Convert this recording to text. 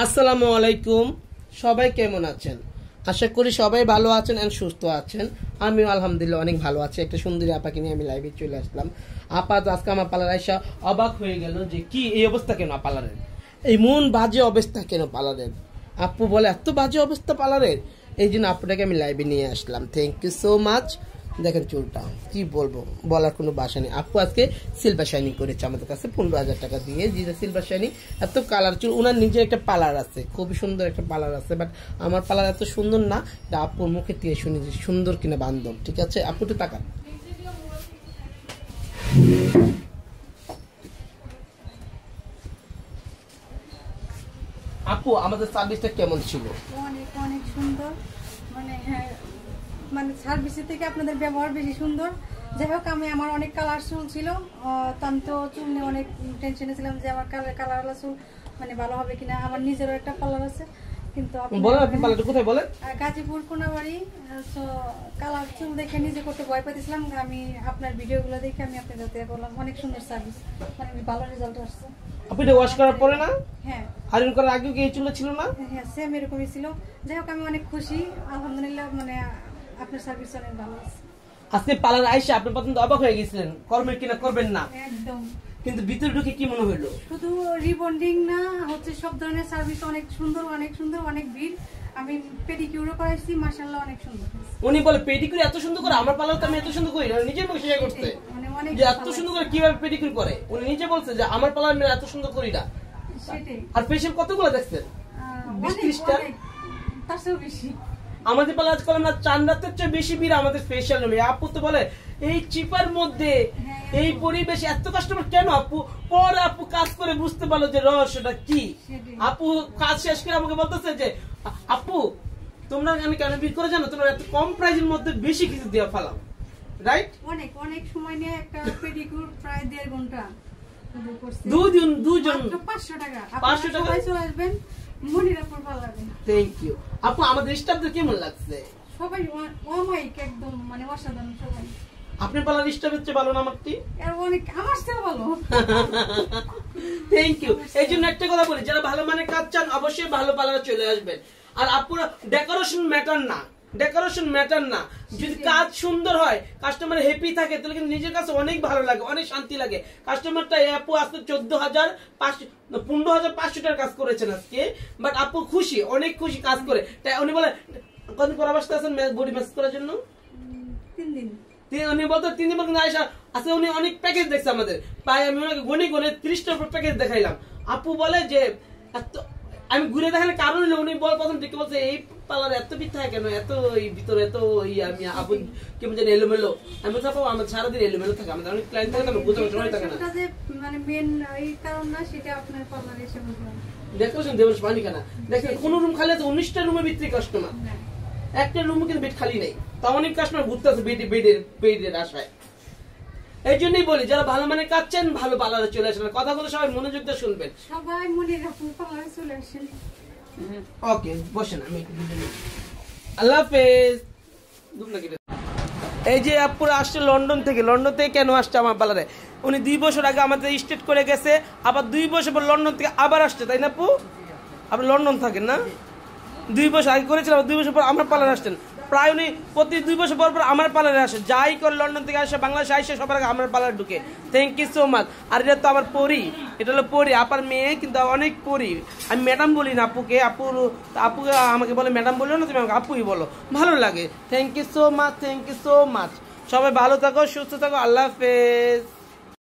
আসসালামু আলাইকুম। সবাই কেমন আছেন? আশা করি সবাই ভালো আছেন এন্ড সুস্থ আছেন। আমিও আলহামদুলিল্লাহ অনেক ভালো আছি। একটা সুন্দরী আপাকে নিয়ে আমি লাইভে চলে আসলাম। আপা তো আজকে আমার পার্লার আইসা অবাক হয়ে গেল যে কি এই অবস্থা কেন পার্লারের, এই মন বাজে অবস্থা কেন পার্লারের। আপু বলে এত বাজে অবস্থা পার্লারের, এই জন্য আপুটাকে আমি লাইভে নিয়ে আসলাম। Thank you so much. দেখেন চুলটা কি বলবো, বলার কোনো বাসা নেই। আপু আজকে সিলভার শাইনিং করেছে আমাদের কাছে 15,000 টাকা দিয়ে। যেটা সিলভার শাইনিং, এত কালার চুল। ওনার নিজে একটা পার্লার আছে, খুবই সুন্দর একটা পার্লার আছে, বাট আমার পার্লার এত সুন্দর না। এটা আপুর মুখে দিয়ে শুনি যে সুন্দর কিনা বান্ধব। ঠিক আছে আপু, একটু তাকান। আপু আমাদের সার্ভিসটা কেমন ছিল? অনেক অনেক সুন্দর। মানে মানে সার্ভিসের থেকে আপনাদের ব্যবহার বেশি সুন্দর। যাই হোক, আমার অনেক কালার চুল ছিল, তো আমি তো চুল নিয়ে অনেক টেনশনে ছিলাম যে আমার কালারওয়ালা চুল মানে ভালো হবে কিনা। আমার নিজেরও একটা পার্লার আছে, কিন্তু কোথায় বলেন? গাজীপুর কোনাবাড়ি। তো কালার চুল দেখে নিজে করতে ভয় পাইছিলাম। আমি আপনার ভিডিওগুলো দেখে আমি আপনাদের বললাম অনেক সুন্দর সার্ভিস, মানে ভালো রেজাল্ট আসছে। আপনি এটা ওয়াশ করার পরে না? হ্যাঁ। আয়রন করার আগে কি এই চুল ছিল না? হ্যাঁ, সেম এরকমই ছিল। যাই হোক, আমি অনেক খুশি আলহামদুলিল্লাহ। মানে আপনার সার্ভিস অনেক ভালো আছে। আজকে পার্লার আইসা আপনি প্রথম অবাক হয়ে গেছিলেন, করবেন কিনা করবেন না, একদম। কিন্তু ভিতরে ঢুকে কি মনে হলো? শুধু রিবন্ডিং না, হচ্ছে সব ধরনের সার্ভিস অনেক সুন্দর, অনেক সুন্দর, অনেক ভিড়। আমি পেডিকিউরও করাইছি, মাশাআল্লাহ অনেক সুন্দর। উনি বলে পেডিকিউর এত সুন্দর করে, আমার পার্লার তো আমি এত সুন্দর করি না। নিজের মুখে শেয়ার করতে মানে অনেক যে এত সুন্দর করে কিভাবে পেডিকিউর করে। উনি নিজে বলছে যে আমার পার্লার আমি এত সুন্দর করি না। সেটাই। আর ফেশিয়াল কতগুলো দেখছেন? 20-30টা। তার চেয়েও বেশি। আমাদের পার্লার আজকাল আমরা চান্দাতের চেয়ে বেশি ভিড় আমাদের ফেশিয়াল রুমে। আপু তো বলে এই চিপার মধ্যে এই পরিবেশে এত কাস্টমার কেন আপু? পরে আপু কাজ করে বুঝতে পারলো যে রহস্যটা কি। আপু কাজ শেষ করে আমাকে বলতেছে যে আপু তোমরা আমি কেন ভিড় করে জানো, তোমরা এত কম প্রাইসের মধ্যে বেশি কিছু দিয়ে ফেলাও, রাইট? অনেক অনেক সময় নিয়ে একটা পেডিকিউর প্রায় 1.5 ঘন্টা করছে। দুজন 500 টাকা। 500 টাকা চলে আসবেন মনিরাপুর পার্লারে। থ্যাংক ইউ আপু। আমাদের স্টাফদের কেমন লাগছে? সবাই অমাইক, একদম মানে অসাধারণ সবাই। আপনার পার্লার স্টাফ হচ্ছে ভালো না আমারটি? অনেক আমার চেয়ে ভালো। Thank you. এই জন্য একটা কথা বলি, যারা ভালো মানের কাজ চান অবশ্যই ভালো পার্লারে চলে আসবেন। আর আপুরা ডেকোরেশন ম্যাটার না, ডেকোরেশন ম্যাটার না, যদি কাজ সুন্দর হয়, কাস্টমার হ্যাপি থাকে, তাহলে কিন্তু নিজের কাছে অনেক ভালো লাগে, অনেক শান্তি লাগে। কাস্টমারটা আপু আজকে 15,500 টাকার কাজ করেছেন আজকে, বাট আপু খুশি, অনেক খুশি কাজ করে। তাই উনি বলে কতদিন পর আসতে আছেন বডি ম্যাসাজ করার জন্য? 3 দিন। উনি বলতো 3 দিন পর্যন্ত আয়সা আজকে উনি অনেক প্যাকেজ দেখছে আমাদের, প্রায় আমি ওনাকে গনে 30টার উপর প্যাকেজ দেখাইলাম। আপু বলে যে আমি ঘুরে দেখানোর কারণ হলো উনি প্রথম থেকে বলছে এই পার্লারে এত ভিড় থাকে কেন, এত এই ভিতরে এত আমি আপু কেমন জানি এলোমেলো। আমি বলছি আপু আমার সারাদিন এলোমেলো থাকে, আমাদের অনেক ক্লায়েন্ট থাকে না, বুঝতে সময় থাকে না। মানে মেন এই কারণ না, সেটা আপনার পার্লারে এসে বুঝলাম। ডেকোরেশন দেবস পানি কেনা দেখেন, কোন রুম খালি আছে 19টা রুমের ভিতরে কাস্টমার, একটা রুমে কিন্তু বেড খালি নেই, তা অনেক কাস্টমার ঘুরতে আছে বেডের আশায়। এই জন্যই বলি যারা ভালো মানে কাজ চান ভালো পার্লারে চলে আসেন। কথাগুলো সবাই মনোযোগ দিয়ে শুনবেন। সবাই মনিরাপুর পার্লারে চলে আসেন। ওকে বসেন, আমি আল্লাহ হাফেজ। এই যে আপুরা আসছে লন্ডন থেকে। লন্ডন থেকে কেন আসছে আমার পার্লারে? উনি 2 বছর আগে আমাদের স্টেট করে গেছে, আবার 2 বছর পর লন্ডন থেকে আবার আসছে, তাই না আপু? আপনি লন্ডন থাকেন না? 2 বছর আগে করেছিলাম, 2 বছর পর আমার পার্লারে আসছেন। প্রায় উনি প্রতি 2 বছর পর পর আমার পার্লারে আসে, যাই করে লন্ডন থেকে আসে বাংলাদেশে আসে সবার আগে আমার পার্লারে ঢুকে। Thank you so much. আর এটা তো আমার পরি, এটা হলো পরি, আপার মেয়ে, কিন্তু অনেক পরি। আমি ম্যাডাম বলি না আপুকে, আপুকে আমাকে বলে ম্যাডাম বললো না, তুমি আমাকে আপুই বলো, ভালো লাগে। Thank you so much, thank you so much. সবাই ভালো থাকো, সুস্থ থাকো, আল্লাহ হাফেজ।